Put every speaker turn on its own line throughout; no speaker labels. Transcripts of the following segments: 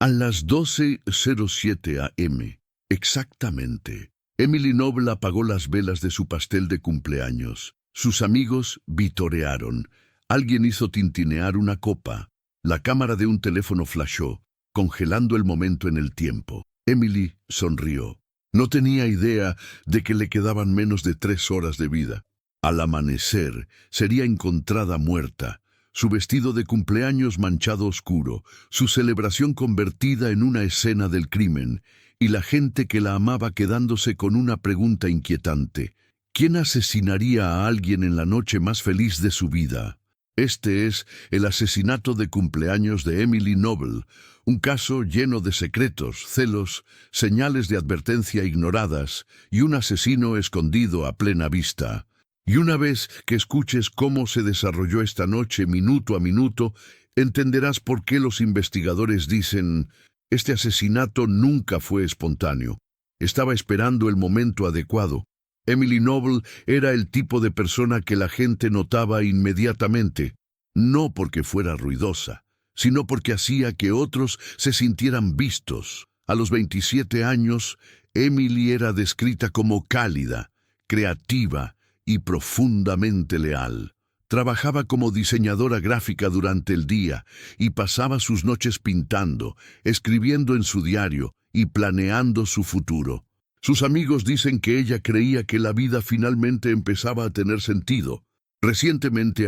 A las 12:07 a.m., exactamente, Emily Noble apagó las velas de su pastel de cumpleaños. Sus amigos vitorearon. Alguien hizo tintinear una copa. La cámara de un teléfono flashó, congelando el momento en el tiempo. Emily sonrió. No tenía idea de que le quedaban menos de 3 horas de vida. Al amanecer, sería encontrada muerta. Su vestido de cumpleaños manchado oscuro, su celebración convertida en una escena del crimen, y la gente que la amaba quedándose con una pregunta inquietante. ¿Quién asesinaría a alguien en la noche más feliz de su vida? Este es el asesinato de cumpleaños de Emily Noble, un caso lleno de secretos, celos, señales de advertencia ignoradas y un asesino escondido a plena vista. Y una vez que escuches cómo se desarrolló esta noche minuto a minuto, entenderás por qué los investigadores dicen: este asesinato nunca fue espontáneo. Estaba esperando el momento adecuado. Emily Noble era el tipo de persona que la gente notaba inmediatamente, no porque fuera ruidosa, sino porque hacía que otros se sintieran vistos. A los 27 años, Emily era descrita como cálida, creativa y profundamente leal. Trabajaba como diseñadora gráfica durante el día y pasaba sus noches pintando, escribiendo en su diario y planeando su futuro. Sus amigos dicen que ella creía que la vida finalmente empezaba a tener sentido. Recientemente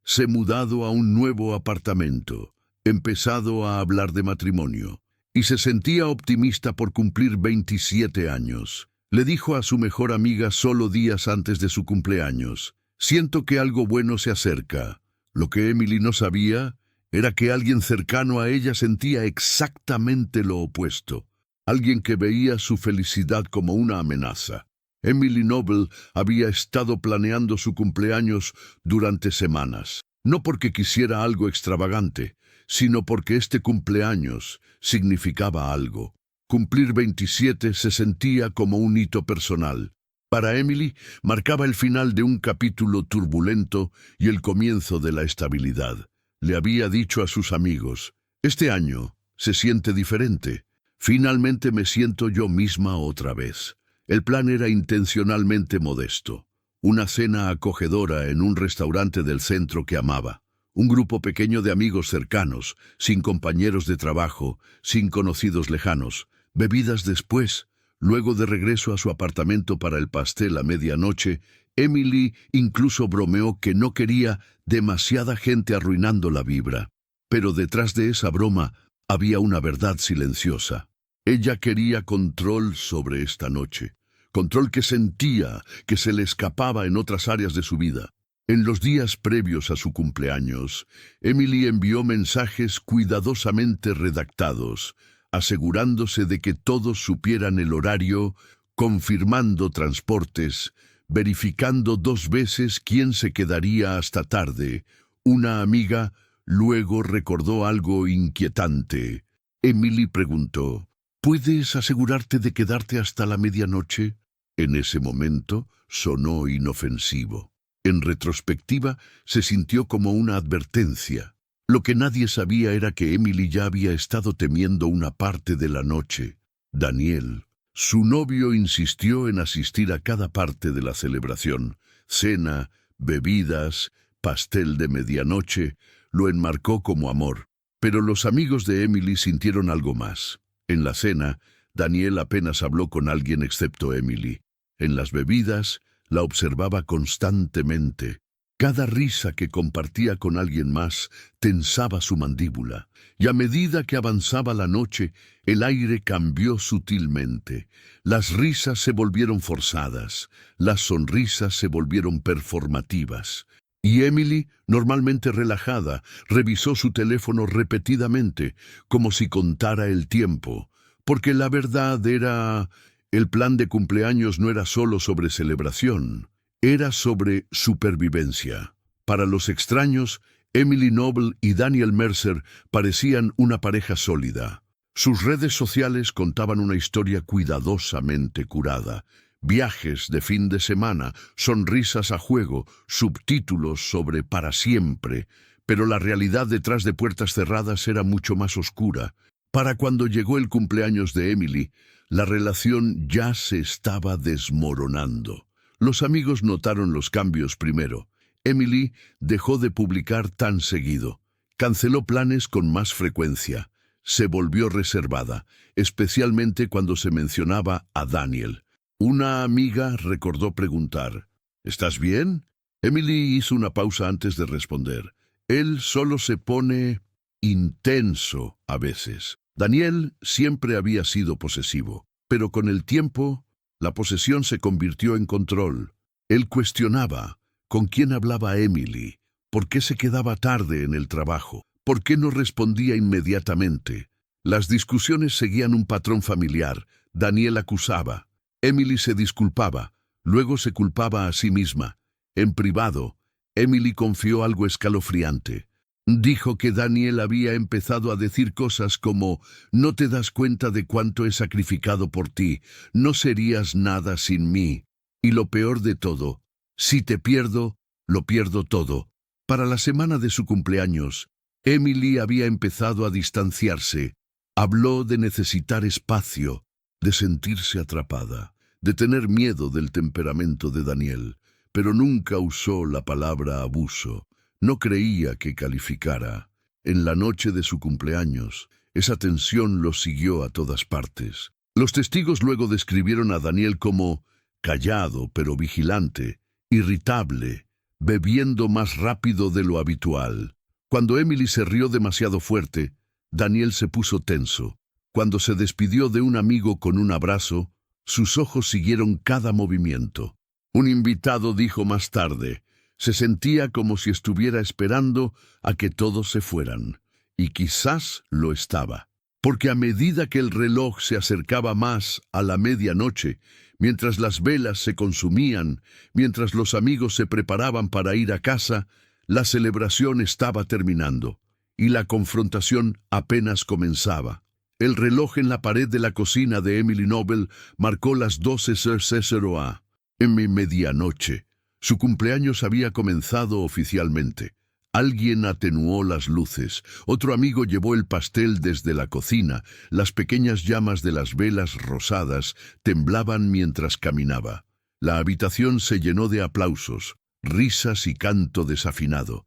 se mudado a un nuevo apartamento, empezado a hablar de matrimonio, y se sentía optimista por cumplir 27 años. Le dijo a su mejor amiga solo días antes de su cumpleaños: siento que algo bueno se acerca. Lo que Emily no sabía era que alguien cercano a ella sentía exactamente lo opuesto. Alguien que veía su felicidad como una amenaza. Emily Noble había estado planeando su cumpleaños durante semanas, no porque quisiera algo extravagante, sino porque este cumpleaños significaba algo. Cumplir 27 se sentía como un hito personal. Para Emily, marcaba el final de un capítulo turbulento y el comienzo de la estabilidad. Le había dicho a sus amigos: este año se siente diferente. Finalmente me siento yo misma otra vez. El plan era intencionalmente modesto. Una cena acogedora en un restaurante del centro que amaba. Un grupo pequeño de amigos cercanos, sin compañeros de trabajo, sin conocidos lejanos. Bebidas después. Luego de regreso a su apartamento para el pastel a medianoche, Emily incluso bromeó que no quería demasiada gente arruinando la vibra. Pero detrás de esa broma había una verdad silenciosa. Ella quería control sobre esta noche. Control que sentía que se le escapaba en otras áreas de su vida. En los días previos a su cumpleaños, Emily envió mensajes cuidadosamente redactados, asegurándose de que todos supieran el horario, confirmando transportes, verificando 2 veces quién se quedaría hasta tarde. Una amiga luego recordó algo inquietante. Emily preguntó: ¿puedes asegurarte de quedarte hasta la medianoche? En ese momento sonó inofensivo. En retrospectiva, se sintió como una advertencia. Lo que nadie sabía era que Emily ya había estado temiendo una parte de la noche. Daniel, su novio, insistió en asistir a cada parte de la celebración. Cena, bebidas, pastel de medianoche, lo enmarcó como amor. Pero los amigos de Emily sintieron algo más. En la cena, Daniel apenas habló con alguien excepto Emily. En las bebidas, la observaba constantemente. Cada risa que compartía con alguien más tensaba su mandíbula. Y a medida que avanzaba la noche, el aire cambió sutilmente. Las risas se volvieron forzadas. Las sonrisas se volvieron performativas. Y Emily, normalmente relajada, revisó su teléfono repetidamente, como si contara el tiempo. Porque la verdad era: el plan de cumpleaños no era solo sobre celebración, era sobre supervivencia. Para los extraños, Emily Noble y Daniel Mercer parecían una pareja sólida. Sus redes sociales contaban una historia cuidadosamente curada. Viajes de fin de semana, sonrisas a juego, subtítulos sobre para siempre. Pero la realidad detrás de puertas cerradas era mucho más oscura. Para cuando llegó el cumpleaños de Emily, la relación ya se estaba desmoronando. Los amigos notaron los cambios primero. Emily dejó de publicar tan seguido. Canceló planes con más frecuencia. Se volvió reservada, especialmente cuando se mencionaba a Daniel. Una amiga recordó preguntar, ¿estás bien? Emily hizo una pausa antes de responder. Él solo se pone intenso a veces. Daniel siempre había sido posesivo, pero con el tiempo, la posesión se convirtió en control. Él cuestionaba con quién hablaba Emily, por qué se quedaba tarde en el trabajo, por qué no respondía inmediatamente. Las discusiones seguían un patrón familiar. Daniel acusaba. Emily se disculpaba, luego se culpaba a sí misma. En privado, Emily confió algo escalofriante. Dijo que Daniel había empezado a decir cosas como «No te das cuenta de cuánto he sacrificado por ti, no serías nada sin mí». Y lo peor de todo, «Si te pierdo, lo pierdo todo». Para la semana de su cumpleaños, Emily había empezado a distanciarse. Habló de necesitar espacio, de sentirse atrapada, de tener miedo del temperamento de Daniel, pero nunca usó la palabra abuso. No creía que calificara. En la noche de su cumpleaños, esa tensión lo siguió a todas partes. Los testigos luego describieron a Daniel como callado pero vigilante, irritable, bebiendo más rápido de lo habitual. Cuando Emily se rió demasiado fuerte, Daniel se puso tenso. Cuando se despidió de un amigo con un abrazo, sus ojos siguieron cada movimiento. Un invitado dijo más tarde, se sentía como si estuviera esperando a que todos se fueran, y quizás lo estaba, porque a medida que el reloj se acercaba más a la medianoche, mientras las velas se consumían, mientras los amigos se preparaban para ir a casa, la celebración estaba terminando, y la confrontación apenas comenzaba. El reloj en la pared de la cocina de Emily Noble marcó las 12:00 a. En medianoche. Su cumpleaños había comenzado oficialmente. Alguien atenuó las luces. Otro amigo llevó el pastel desde la cocina. Las pequeñas llamas de las velas rosadas temblaban mientras caminaba. La habitación se llenó de aplausos, risas y canto desafinado.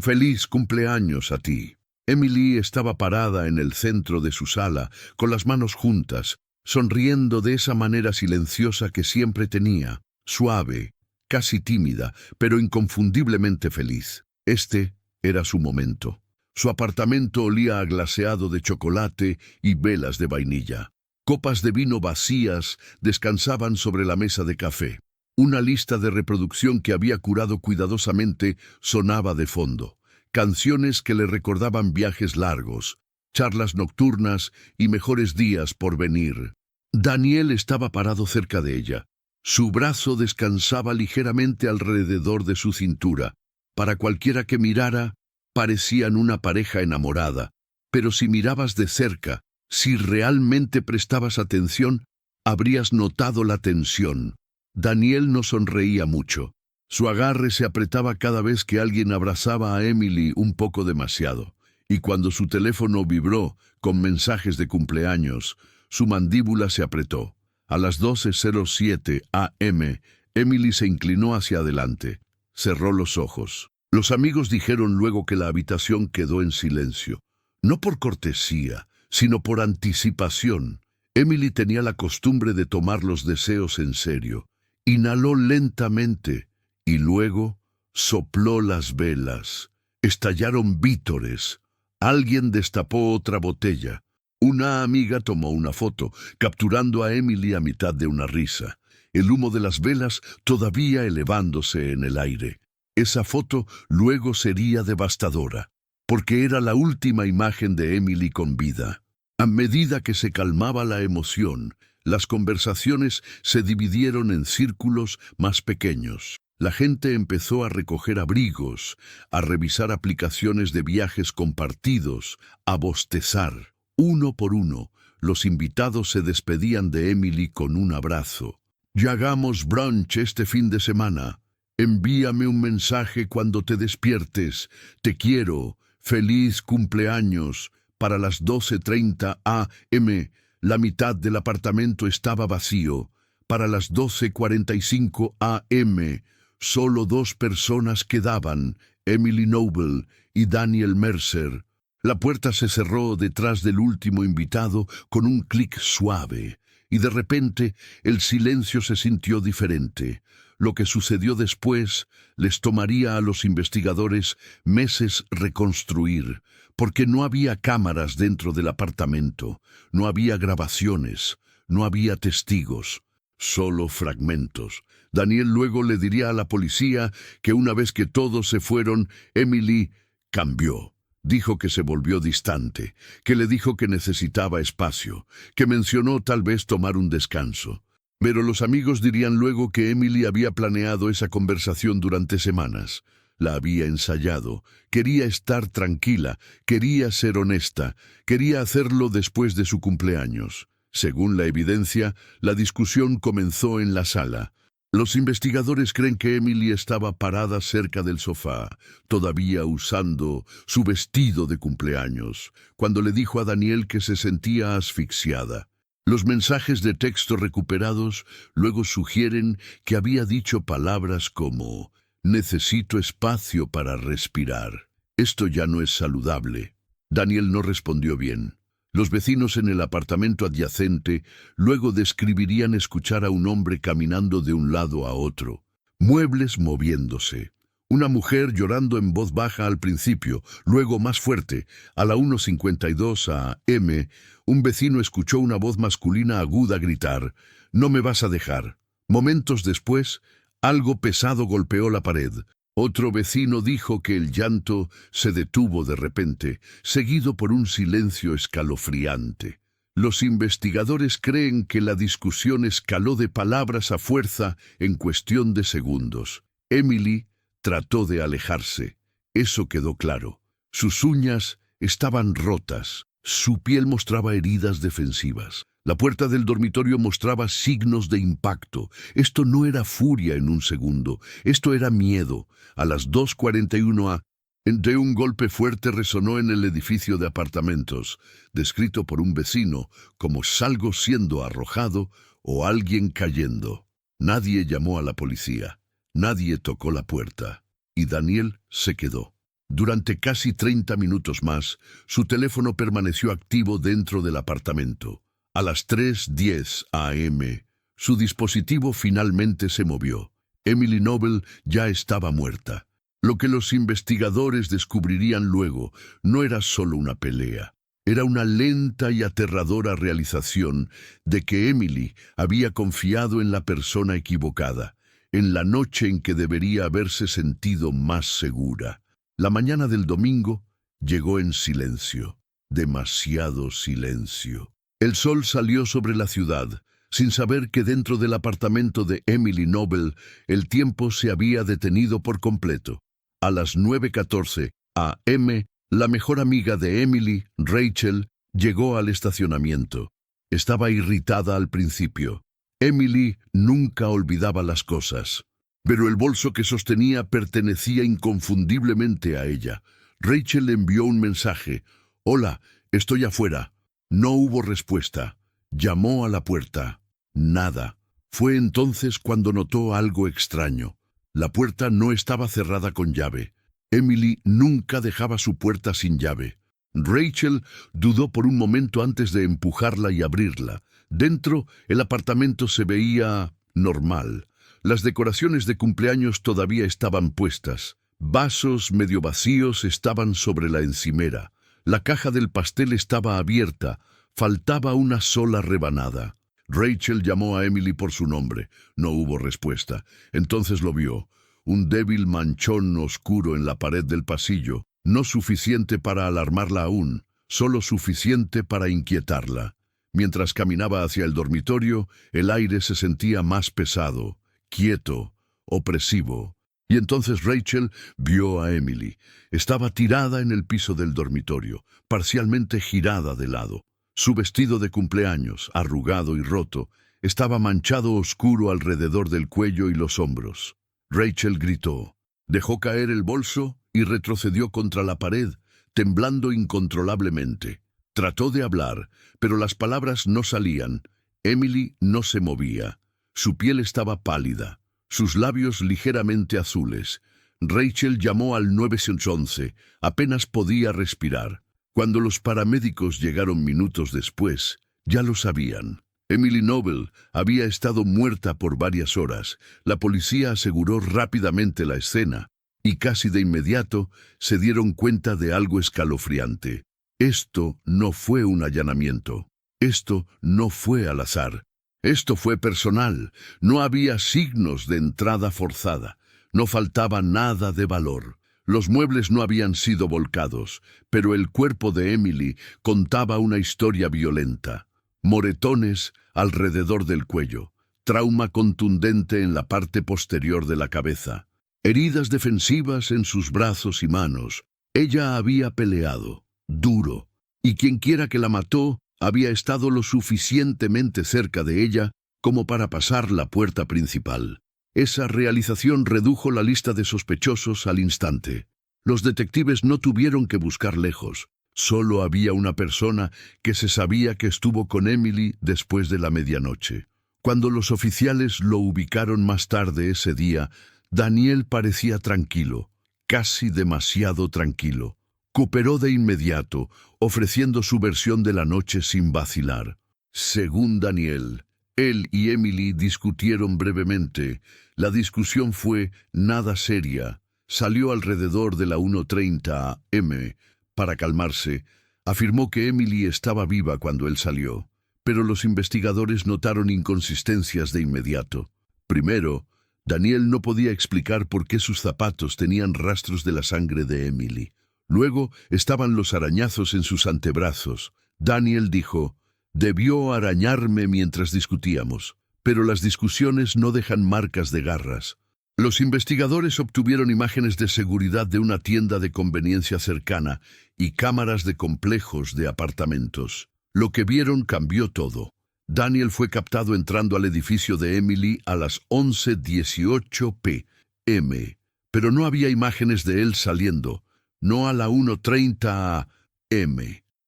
«Feliz cumpleaños a ti». Emily estaba parada en el centro de su sala, con las manos juntas, sonriendo de esa manera silenciosa que siempre tenía, suave, casi tímida, pero inconfundiblemente feliz. Este era su momento. Su apartamento olía a glaseado de chocolate y velas de vainilla. Copas de vino vacías descansaban sobre la mesa de café. Una lista de reproducción que había curado cuidadosamente sonaba de fondo. Canciones que le recordaban viajes largos, charlas nocturnas y mejores días por venir. Daniel estaba parado cerca de ella. Su brazo descansaba ligeramente alrededor de su cintura. Para cualquiera que mirara, parecían una pareja enamorada. Pero si mirabas de cerca, si realmente prestabas atención, habrías notado la tensión. Daniel no sonreía mucho. Su agarre se apretaba cada vez que alguien abrazaba a Emily un poco demasiado. Y cuando su teléfono vibró con mensajes de cumpleaños, su mandíbula se apretó. A las 12:07 a.m., Emily se inclinó hacia adelante. Cerró los ojos. Los amigos dijeron luego que la habitación quedó en silencio. No por cortesía, sino por anticipación. Emily tenía la costumbre de tomar los deseos en serio. Inhaló lentamente y luego sopló las velas. Estallaron vítores. Alguien destapó otra botella. Una amiga tomó una foto, capturando a Emily a mitad de una risa. El humo de las velas todavía elevándose en el aire. Esa foto luego sería devastadora, porque era la última imagen de Emily con vida. A medida que se calmaba la emoción, las conversaciones se dividieron en círculos más pequeños. La gente empezó a recoger abrigos, a revisar aplicaciones de viajes compartidos, a bostezar. Uno por uno, los invitados se despedían de Emily con un abrazo. «Ya hagamos brunch este fin de semana. Envíame un mensaje cuando te despiertes. Te quiero. Feliz cumpleaños. Para las 12:30 a.m., la mitad del apartamento estaba vacío. Para las 12:45 a.m., solo 2 personas quedaban, Emily Noble y Daniel Mercer. La puerta se cerró detrás del último invitado con un clic suave, y de repente el silencio se sintió diferente. Lo que sucedió después les tomaría a los investigadores meses reconstruir, porque no había cámaras dentro del apartamento, no había grabaciones, no había testigos, solo fragmentos. Daniel luego le diría a la policía que una vez que todos se fueron, Emily cambió. Dijo que se volvió distante, que le dijo que necesitaba espacio, que mencionó tal vez tomar un descanso. Pero los amigos dirían luego que Emily había planeado esa conversación durante semanas. La había ensayado, quería estar tranquila, quería ser honesta, quería hacerlo después de su cumpleaños. Según la evidencia, la discusión comenzó en la sala. Los investigadores creen que Emily estaba parada cerca del sofá, todavía usando su vestido de cumpleaños, cuando le dijo a Daniel que se sentía asfixiada. Los mensajes de texto recuperados luego sugieren que había dicho palabras como «necesito espacio para respirar». Esto ya no es saludable. Daniel no respondió bien. Los vecinos en el apartamento adyacente luego describirían escuchar a un hombre caminando de un lado a otro, muebles moviéndose, una mujer llorando en voz baja al principio, luego más fuerte. A la 1:52 a.m., un vecino escuchó una voz masculina aguda gritar, «No me vas a dejar». Momentos después, algo pesado golpeó la pared. Otro vecino dijo que el llanto se detuvo de repente, seguido por un silencio escalofriante. Los investigadores creen que la discusión escaló de palabras a fuerza en cuestión de segundos. Emily trató de alejarse. Eso quedó claro. Sus uñas estaban rotas. Su piel mostraba heridas defensivas. La puerta del dormitorio mostraba signos de impacto. Esto no era furia en un segundo. Esto era miedo. A las 2:41 a.m., un golpe fuerte resonó en el edificio de apartamentos, descrito por un vecino como algo siendo arrojado o alguien cayendo. Nadie llamó a la policía. Nadie tocó la puerta. Y Daniel se quedó. Durante casi 30 minutos más, su teléfono permaneció activo dentro del apartamento. A las 3:10 a.m., su dispositivo finalmente se movió. Emily Noble ya estaba muerta. Lo que los investigadores descubrirían luego no era solo una pelea. Era una lenta y aterradora realización de que Emily había confiado en la persona equivocada, en la noche en que debería haberse sentido más segura. La mañana del domingo llegó en silencio, demasiado silencio. El sol salió sobre la ciudad, sin saber que dentro del apartamento de Emily Noble el tiempo se había detenido por completo. A las 9:14 a.m., la mejor amiga de Emily, Rachel, llegó al estacionamiento. Estaba irritada al principio. Emily nunca olvidaba las cosas, pero el bolso que sostenía pertenecía inconfundiblemente a ella. Rachel le envió un mensaje. «Hola, estoy afuera». No hubo respuesta. Llamó a la puerta. Nada. Fue entonces cuando notó algo extraño. La puerta no estaba cerrada con llave. Emily nunca dejaba su puerta sin llave. Rachel dudó por un momento antes de empujarla y abrirla. Dentro, el apartamento se veía normal. Las decoraciones de cumpleaños todavía estaban puestas. Vasos medio vacíos estaban sobre la encimera. La caja del pastel estaba abierta. Faltaba una sola rebanada. Rachel llamó a Emily por su nombre. No hubo respuesta. Entonces lo vio. Un débil manchón oscuro en la pared del pasillo. No suficiente para alarmarla aún, solo suficiente para inquietarla. Mientras caminaba hacia el dormitorio, el aire se sentía más pesado, quieto, opresivo. Y entonces Rachel vio a Emily. Estaba tirada en el piso del dormitorio, parcialmente girada de lado. Su vestido de cumpleaños, arrugado y roto, estaba manchado oscuro alrededor del cuello y los hombros. Rachel gritó. Dejó caer el bolso y retrocedió contra la pared, temblando incontrolablemente. Trató de hablar, pero las palabras no salían. Emily no se movía. Su piel estaba pálida, sus labios ligeramente azules. Rachel llamó al 911. Apenas podía respirar. Cuando los paramédicos llegaron minutos después, ya lo sabían. Emily Noble había estado muerta por varias horas. La policía aseguró rápidamente la escena y casi de inmediato se dieron cuenta de algo escalofriante. Esto no fue un allanamiento. Esto no fue al azar. Esto fue personal. No había signos de entrada forzada. No faltaba nada de valor. Los muebles no habían sido volcados, pero el cuerpo de Emily contaba una historia violenta. Moretones alrededor del cuello, trauma contundente en la parte posterior de la cabeza, heridas defensivas en sus brazos y manos. Ella había peleado, duro, y quienquiera que la mató había estado lo suficientemente cerca de ella como para pasar la puerta principal. Esa realización redujo la lista de sospechosos al instante. Los detectives no tuvieron que buscar lejos. Solo había una persona que se sabía que estuvo con Emily después de la medianoche. Cuando los oficiales lo ubicaron más tarde ese día, Daniel parecía tranquilo, casi demasiado tranquilo. Cooperó de inmediato, ofreciendo su versión de la noche sin vacilar. Según Daniel, él y Emily discutieron brevemente. La discusión fue nada seria. Salió alrededor de la 1:30 am. Para calmarse, afirmó que Emily estaba viva cuando él salió, pero los investigadores notaron inconsistencias de inmediato. Primero, Daniel no podía explicar por qué sus zapatos tenían rastros de la sangre de Emily. Luego estaban los arañazos en sus antebrazos. Daniel dijo: «Debió arañarme mientras discutíamos, pero las discusiones no dejan marcas de garras». Los investigadores obtuvieron imágenes de seguridad de una tienda de conveniencia cercana y cámaras de complejos de apartamentos. Lo que vieron cambió todo. Daniel fue captado entrando al edificio de Emily a las 11:18 p.m., pero no había imágenes de él saliendo, no a la 1:30 am,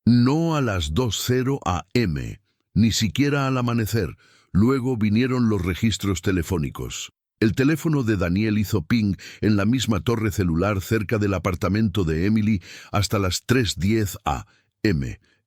no a las 2:00 am, ni siquiera al amanecer. Luego vinieron los registros telefónicos. El teléfono de Daniel hizo ping en la misma torre celular cerca del apartamento de Emily hasta las 3:10 am.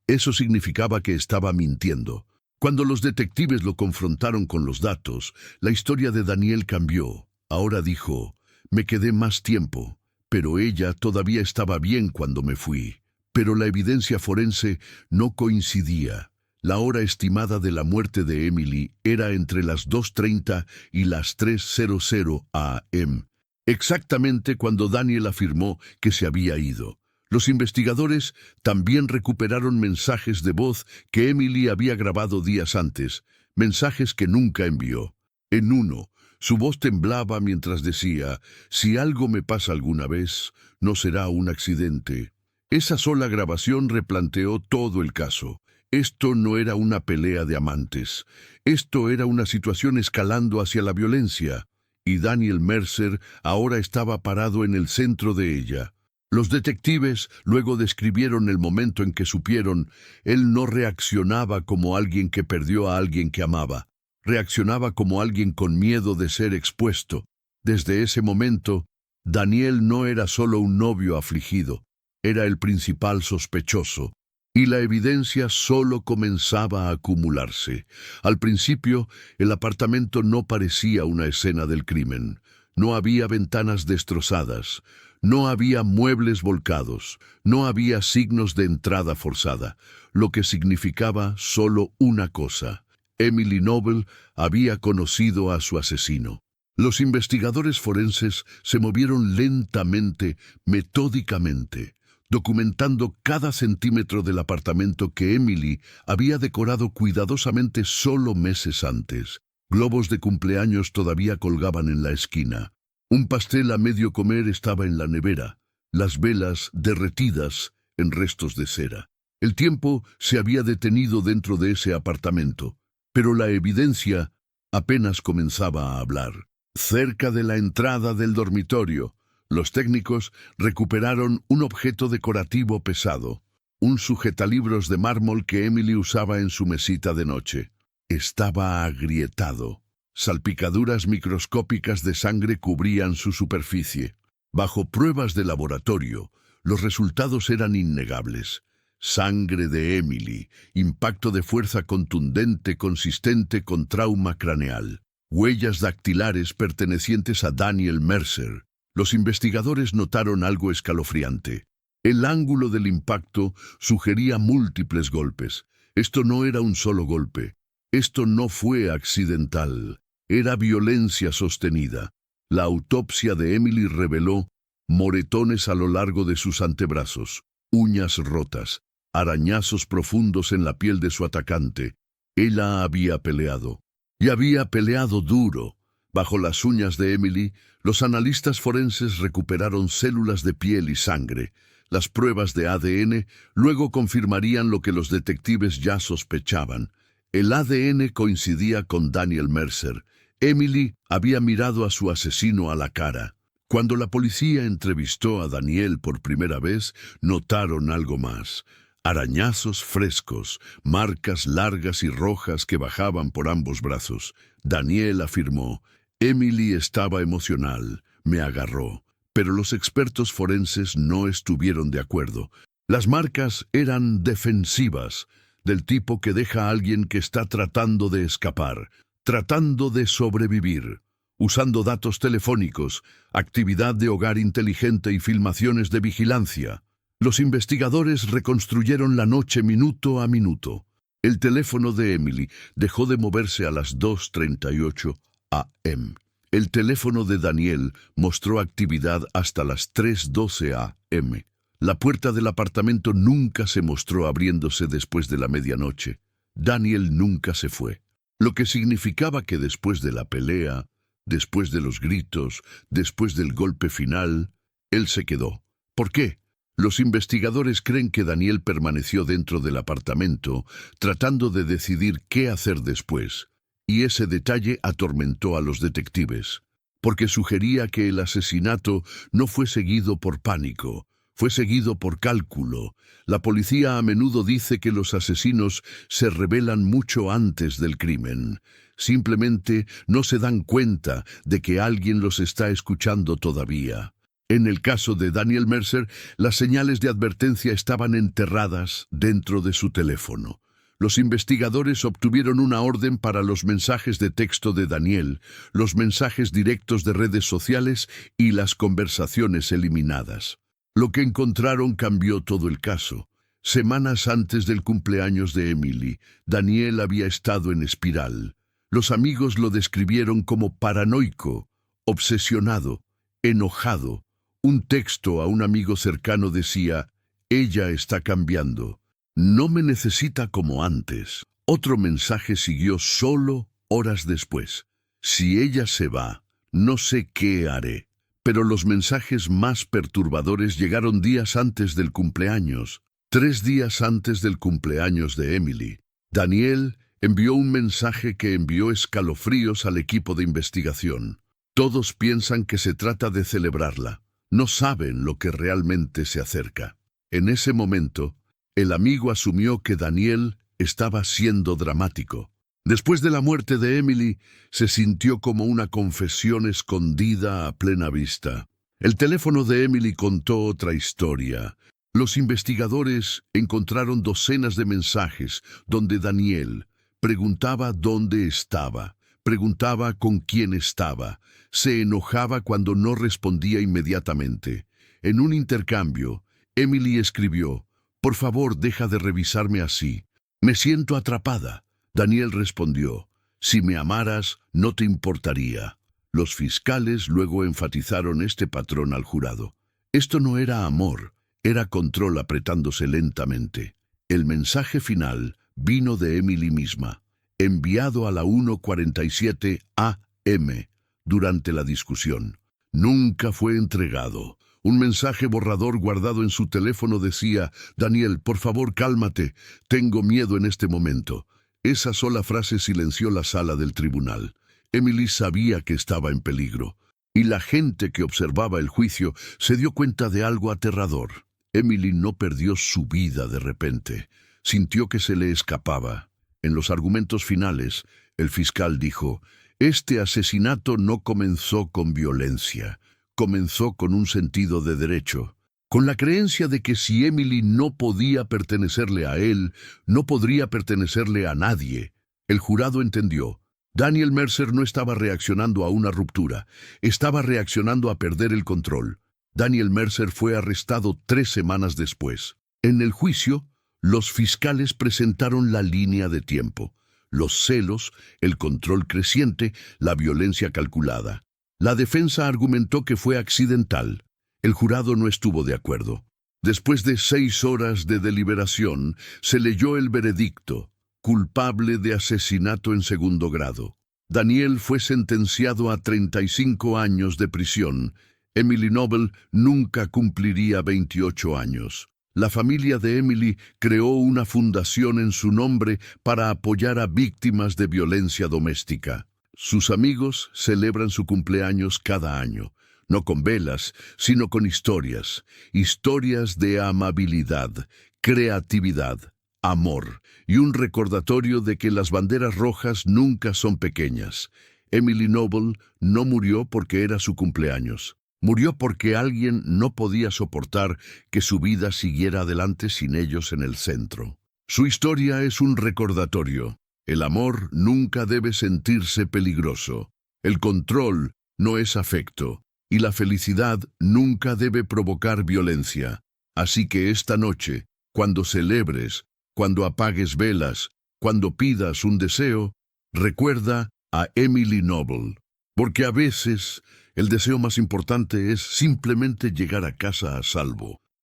Eso significaba que estaba mintiendo. Cuando los detectives lo confrontaron con los datos, la historia de Daniel cambió. Ahora dijo: «Me quedé más tiempo, pero ella todavía estaba bien cuando me fui». Pero la evidencia forense no coincidía. La hora estimada de la muerte de Emily era entre las 2:30 y las 3:00 am, exactamente cuando Daniel afirmó que se había ido. Los investigadores también recuperaron mensajes de voz que Emily había grabado días antes, mensajes que nunca envió. En uno, su voz temblaba mientras decía: «Si algo me pasa alguna vez, no será un accidente». Esa sola grabación replanteó todo el caso. Esto no era una pelea de amantes. Esto era una situación escalando hacia la violencia. Y Daniel Mercer ahora estaba parado en el centro de ella. Los detectives luego describieron el momento en que supieron. Él no reaccionaba como alguien que perdió a alguien que amaba. Reaccionaba como alguien con miedo de ser expuesto. Desde ese momento, Daniel no era solo un novio afligido. Era el principal sospechoso. Y la evidencia solo comenzaba a acumularse. Al principio, el apartamento no parecía una escena del crimen. No había ventanas destrozadas, no había muebles volcados, no había signos de entrada forzada, lo que significaba solo una cosa: Emily Noble había conocido a su asesino. Los investigadores forenses se movieron lentamente, metódicamente, documentando cada centímetro del apartamento que Emily había decorado cuidadosamente solo meses antes. Globos de cumpleaños todavía colgaban en la esquina. Un pastel a medio comer estaba en la nevera, las velas derretidas en restos de cera. El tiempo se había detenido dentro de ese apartamento, pero la evidencia apenas comenzaba a hablar. Cerca de la entrada del dormitorio, los técnicos recuperaron un objeto decorativo pesado, un sujetalibros de mármol que Emily usaba en su mesita de noche. Estaba agrietado. Salpicaduras microscópicas de sangre cubrían su superficie. Bajo pruebas de laboratorio, los resultados eran innegables. Sangre de Emily, impacto de fuerza contundente consistente con trauma craneal. Huellas dactilares pertenecientes a Daniel Mercer. Los investigadores notaron algo escalofriante. El ángulo del impacto sugería múltiples golpes. Esto no era un solo golpe. Esto no fue accidental. Era violencia sostenida. La autopsia de Emily reveló moretones a lo largo de sus antebrazos, uñas rotas, arañazos profundos en la piel de su atacante. Ella había peleado. Y había peleado duro. Bajo las uñas de Emily, los analistas forenses recuperaron células de piel y sangre. Las pruebas de ADN luego confirmarían lo que los detectives ya sospechaban. El ADN coincidía con Daniel Mercer. Emily había mirado a su asesino a la cara. Cuando la policía entrevistó a Daniel por primera vez, notaron algo más. Arañazos frescos, marcas largas y rojas que bajaban por ambos brazos. Daniel afirmó, Emily estaba emocional, me agarró. Pero los expertos forenses no estuvieron de acuerdo. Las marcas eran defensivas, del tipo que deja a alguien que está tratando de escapar, tratando de sobrevivir, usando datos telefónicos, actividad de hogar inteligente y filmaciones de vigilancia. Los investigadores reconstruyeron la noche minuto a minuto. El teléfono de Emily dejó de moverse a las 2:38 a.m. El teléfono de Daniel mostró actividad hasta las 3:12 a.m. La puerta del apartamento nunca se mostró abriéndose después de la medianoche. Daniel nunca se fue, lo que significaba que después de la pelea, después de los gritos, después del golpe final, él se quedó. ¿Por qué? Los investigadores creen que Daniel permaneció dentro del apartamento, tratando de decidir qué hacer después, y ese detalle atormentó a los detectives, porque sugería que el asesinato no fue seguido por pánico, fue seguido por cálculo. La policía a menudo dice que los asesinos se revelan mucho antes del crimen. Simplemente no se dan cuenta de que alguien los está escuchando todavía. En el caso de Daniel Mercer, las señales de advertencia estaban enterradas dentro de su teléfono. Los investigadores obtuvieron una orden para los mensajes de texto de Daniel, los mensajes directos de redes sociales y las conversaciones eliminadas. Lo que encontraron cambió todo el caso. Semanas antes del cumpleaños de Emily, Daniel había estado en espiral. Los amigos lo describieron como paranoico, obsesionado, enojado. Un texto a un amigo cercano decía, ella está cambiando, no me necesita como antes. Otro mensaje siguió solo horas después. Si ella se va, no sé qué haré. Pero los mensajes más perturbadores llegaron días antes del cumpleaños, 3 días antes del cumpleaños de Emily. Daniel envió un mensaje que envió escalofríos al equipo de investigación. Todos piensan que se trata de celebrarla. No saben lo que realmente se acerca. En ese momento, el amigo asumió que Daniel estaba siendo dramático. Después de la muerte de Emily, se sintió como una confesión escondida a plena vista. El teléfono de Emily contó otra historia. Los investigadores encontraron docenas de mensajes donde Daniel preguntaba dónde estaba, preguntaba con quién estaba, se enojaba cuando no respondía inmediatamente. En un intercambio, Emily escribió, «Por favor, deja de revisarme así. Me siento atrapada». Daniel respondió, «Si me amaras, no te importaría». Los fiscales luego enfatizaron este patrón al jurado. Esto no era amor, era control apretándose lentamente. El mensaje final vino de Emily misma, enviado a la 1:47 a.m. durante la discusión. Nunca fue entregado. Un mensaje borrador guardado en su teléfono decía, «Daniel, por favor, cálmate. Tengo miedo en este momento». Esa sola frase silenció la sala del tribunal. Emily sabía que estaba en peligro, y la gente que observaba el juicio se dio cuenta de algo aterrador. Emily no perdió su vida de repente. Sintió que se le escapaba. En los argumentos finales, el fiscal dijo: este asesinato no comenzó con violencia, comenzó con un sentido de derecho, con la creencia de que si Emily no podía pertenecerle a él, no podría pertenecerle a nadie. El jurado entendió. Daniel Mercer no estaba reaccionando a una ruptura, estaba reaccionando a perder el control. Daniel Mercer fue arrestado 3 semanas después. En el juicio, los fiscales presentaron la línea de tiempo: los celos, el control creciente, la violencia calculada. La defensa argumentó que fue accidental. El jurado no estuvo de acuerdo. Después de 6 horas de deliberación, se leyó el veredicto: culpable de asesinato en segundo grado. Daniel fue sentenciado a 35 años de prisión. Emily Noble nunca cumpliría 28 años. La familia de Emily creó una fundación en su nombre para apoyar a víctimas de violencia doméstica. Sus amigos celebran su cumpleaños cada año, no con velas, sino con historias. Historias de amabilidad, creatividad, amor y un recordatorio de que las banderas rojas nunca son pequeñas. Emily Noble no murió porque era su cumpleaños. Murió porque alguien no podía soportar que su vida siguiera adelante sin ellos en el centro. Su historia es un recordatorio. El amor nunca debe sentirse peligroso. El control no es afecto. Y la felicidad nunca debe provocar violencia. Así que esta noche, cuando celebres, cuando apagues velas, cuando pidas un deseo, recuerda a Emily Noble. Porque a veces el deseo más importante es simplemente llegar a casa a salvo.